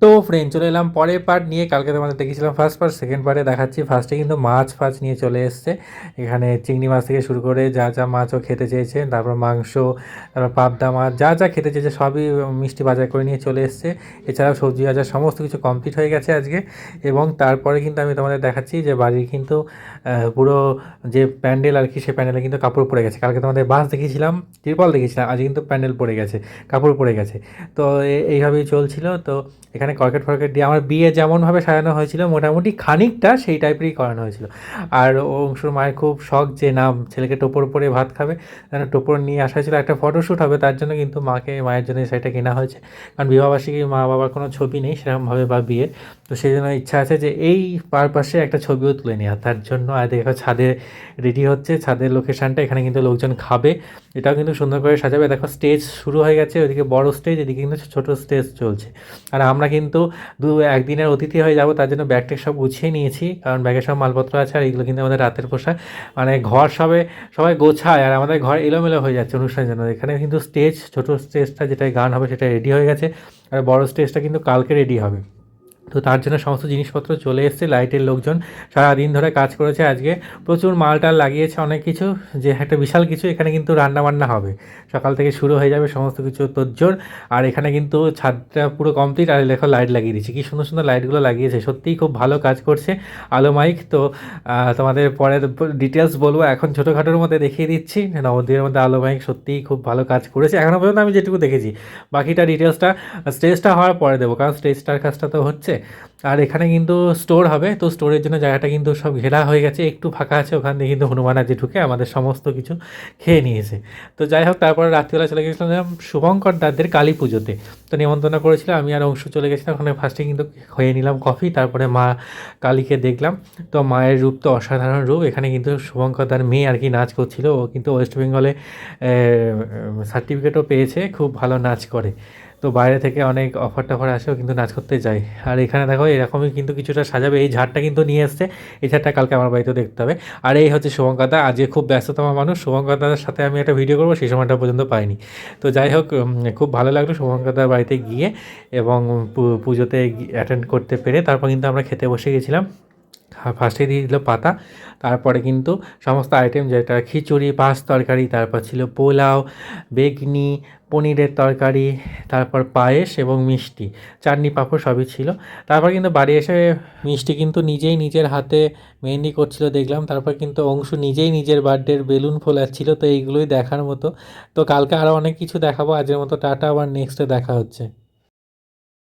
তো ফ্রেন্ড চলে এলাম পরের পার্ট নিয়ে। কালকে তোমাদের দেখেছিলাম ফার্স্ট পার্ট, সেকেন্ড পার্টে দেখাচ্ছি। ফার্স্টে কিন্তু মাছ ফাছ নিয়ে চলে এসছে। এখানে চিংড়ি মাছ থেকে শুরু করে যা যা মাছও খেতে চেয়েছে, তারপর মাংস, তারপর পাবদা মাছ, যা যা খেতে চেয়েছে সবই মিষ্টি বাজার করে নিয়ে চলে এসছে। এছাড়াও সবজি বাজার সমস্ত কিছু কমপ্লিট হয়ে গেছে আজকে। এবং তারপরে কিন্তু আমি তোমাদের দেখাচ্ছি যে বাড়ির কিন্তু পুরো যে প্যান্ডেল আর কি, সে প্যান্ডেলে কিন্তু কাপড় পড়ে গেছে। কালকে তোমাদের বাস দেখিয়েছিলাম, ত্রিপল দেখেছিলাম, আজ কিন্তু প্যান্ডেল পড়ে গেছে, কাপড় পড়ে গেছে। তো এইভাবেই চলছিল। তো এখানে কর্কেট ফর্কেট দিয়ে আমার বিয়ে যেমনভাবে সাজানো হয়েছিল মোটামুটি খানিকটা সেই টাইপেরই করানো হয়েছিল। আর অংশুর মায়ের খুব শখ যে না ছেলেকে টোপর পরে ভাত খাবে, টোপর নিয়ে আসা হয়েছিল, একটা ফটোশ্যুট হবে, তার জন্য কিন্তু মায়ের জন্য সেটা কেনা হয়েছে। কারণ বিবাহবার্ষিকী মা বাবার কোনো ছবি নেই সেরকমভাবে বা বিয়ের, তো সেই জন্য ইচ্ছা আছে যে এই পারপাসে একটা ছবিও তুলে নেওয়া। তার জন্য আর দেখো ছাদে রেডি হচ্ছে, ছাদের লোকেশানটা, এখানে কিন্তু লোকজন খাবে, এটাও কিন্তু সুন্দর করে সাজাবে। দেখো স্টেজ শুরু হয়ে গেছে, ওইদিকে বড় স্টেজ, এদিকে কিন্তু ছোটো স্টেজ চলছে। আর আমরা কিন্তু একদিনের অতিথি হয়ে যাব, তার জন্য ব্যাগ ট্যাগ সব গুছিয়ে নিয়েছি, কারণ ব্যাগে সব মালপত্র আছে। আর এগুলো কিন্তু আমাদের রাতের পোশাক, মানে ঘর সবাই গোছায়, আর আমাদের ঘর এলোমেলো হয়ে যাচ্ছে অনুষ্ঠানের জন্য। এখানে কিন্তু স্টেজ, ছোটো স্টেজটা যেটায় গান হবে সেটা রেডি হয়ে গেছে, আর বড় স্টেজটা কিন্তু কালকে রেডি হবে। তো তার জন্য সমস্ত জিনিসপত্র চলে এসছে। লাইটের লোকজন সারাদিন ধরে কাজ করেছে, আজকে প্রচুর মালটাল লাগিয়েছে অনেক কিছু, যে একটা বিশাল কিছু। এখানে কিন্তু রান্নাবান্না হবে, সকাল থেকে শুরু হয়ে যাবে সমস্ত কিছু তোড়জোড়। আর এখানে কিন্তু ছাদটা পুরো কমপ্লিট, আর লেখা লাইট লাগিয়ে দিয়েছে, কি সুন্দর সুন্দর লাইটগুলো লাগিয়েছে, সত্যিই খুব ভালো কাজ করছে আলো মাইক। তো তোমাদের পরে ডিটেলস বলবো, এখন ছোটোখাটোর মধ্যে দেখিয়ে দিচ্ছি। নবদ্বীপের মধ্যে আলো মাইক সত্যিই খুব ভালো কাজ করেছে এখনও পর্যন্ত আমি যেটুকু দেখেছি। বাকিটা ডিটেলসটা স্টেজটা হওয়ার পরে দেবো, কারণ স্টেজটার কাজটা তো হচ্ছে। আর এখানে কিন্তু স্টোর হবে, তো স্টোরের জন্য জায়গাটা কিন্তু সব ঘেরা হয়ে গেছে, একটু ফাঁকা আছে, ওখান থেকে কিন্তু হনুমান আজকে ঢুকে আমাদের সমস্ত কিছু খেয়ে নিয়েছে। তো যাই হোক, তারপরে রাত্রিবেলা চলে গেছিলাম শুভঙ্কর দাদের কালী পুজোতে। তো নিমন্ত্রণ করেছিলাম, আমি আর অংশু চলে গেছিলাম ওখানে। ফার্স্টে কিন্তু খেয়ে নিলাম কফি, তারপরে মা কালীকে দেখলাম। তো মায়ের রূপ তো অসাধারণ রূপ। এখানে কিন্তু শুভঙ্কর দার মেয়ে আর কি নাচ করছিল, ও কিন্তু ওয়েস্ট বেঙ্গলে সার্টিফিকেটও পেয়েছে, খুব ভালো নাচ করে। তো বাইরে থেকে অনেক অফার টফার আসেও কিন্তু নাচ করতে যায়। আর এখানে দেখো এরকমই কিন্তু কিছুটা সাজাবে, এই ঝাড়টা কিন্তু নিয়ে এসছে, এই ঝাড়টা কালকে আমার বাড়িতেও দেখতে হবে। আর এই হচ্ছে শুভঙ্কর, আজকে খুব ব্যস্ততম মানুষ। শুভঙ্কর দার সাথে আমি একটা ভিডিও করবো, সেই সময়টা পর্যন্ত পাইনি। তো যাই হোক, খুব ভালো লাগলো শুভঙ্কর দার বাড়িতে গিয়ে, এবং পুজোতে অ্যাটেন্ড করতে পেরে। তারপর কিন্তু আমরা খেতে বসে গেছিলাম। ফার্স্টে দিয়ে দিল পাতা, তারপরে কিন্তু সমস্ত আইটেম, যেটা খিচুড়ি, পাঁচ তরকারি, তারপর ছিল পোলাও, বেগনি, পনিরের তরকারি, তারপর পায়েস এবং মিষ্টি, চাটনি পাঁপড় সবই ছিল। তারপর কিন্তু বাড়ি এসে মিষ্টি কিন্তু নিজেই নিজের হাতে মেহেন্দি করছিল দেখলাম। তারপর কিন্তু অংশু নিজেই নিজের বার্থডের বেলুন ফোলাচ্ছিল। তো এইগুলোই দেখার মতো। তো কালকে আরও অনেক কিছু দেখাবো, আজকের মতো টাটা, আবার নেক্সটে দেখা হচ্ছে।